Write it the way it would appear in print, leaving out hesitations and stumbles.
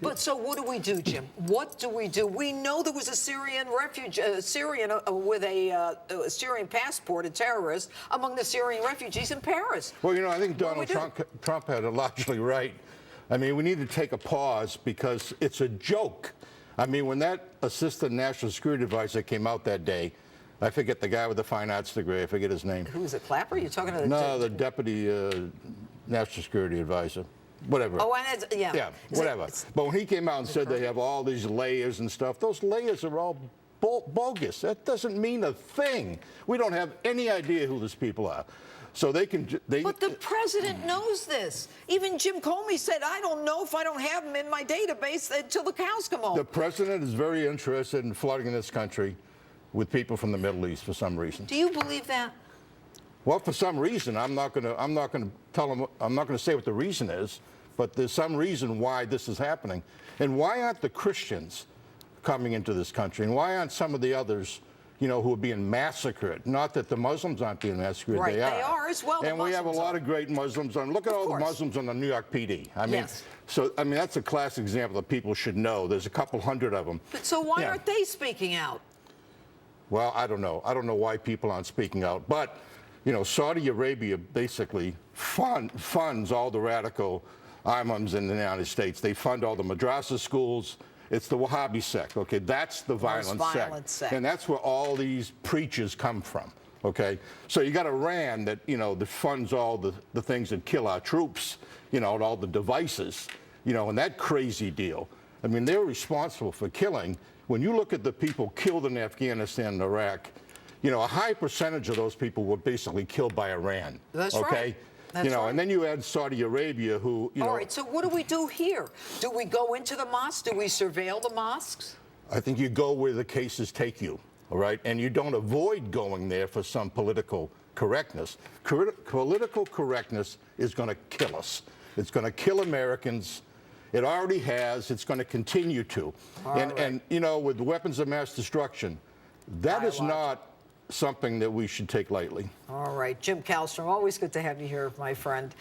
But so what do we do, Jim? What do we do? We know there was a Syrian Syrian with a Syrian passport, a terrorist, among the Syrian refugees in Paris. Well, I think Donald Trump had it largely right. I mean, we need to take a pause because it's a joke. I mean, when that assistant national security advisor came out that day, I forget the guy with the fine arts degree, I forget his name. Who is it, Clapper? You're talking to the... No, the deputy national security advisor. Whatever. Oh, and it's, yeah. Yeah, whatever. But when he came out and said they have all these layers and stuff, those layers are all bogus. That doesn't mean a thing. We don't have any idea who these people are. So they can... But the president knows this. Even Jim Comey said, I don't know if I don't have them in my database until the cows come home. The president is very interested in flooding this country with people from the Middle East for some reason. Do you believe that? Well, for some reason, I'm not going to say what the reason is, but there's some reason why this is happening. And why aren't the Christians coming into this country? And why aren't some of the others, who are being massacred? Not that the Muslims aren't being massacred, right, they are. They are as well. And we have a lot of great Muslims on. Look at all the Muslims on the New York PD. I mean, yes. So I mean that's a classic example that people should know. There's a couple hundred of them. But so why aren't they speaking out? Well, I don't know. I don't know why people aren't speaking out. But, Saudi Arabia basically funds all the radical imams in the United States. They fund all the madrasa schools. It's the Wahhabi sect, okay? That's the violent sect. And that's where all these preachers come from, okay? So you got Iran that, that funds all the things that kill our troops, and all the devices, and that crazy deal. I mean, they're responsible for killing. When you look at the people killed in Afghanistan and Iraq, a high percentage of those people were basically killed by Iran. That's okay? right. That's right. And then you add Saudi Arabia, who, All right, so what do we do here? Do we go into the mosques? Do we surveil the mosques? I think you go where the cases take you, all right? And you don't avoid going there for some political correctness. Political correctness is going to kill us. It's going to kill Americans. It already has. It's going to continue to. And with weapons of mass destruction, that is not something that we should take lightly. All right. Jim Kallstrom, always good to have you here, my friend.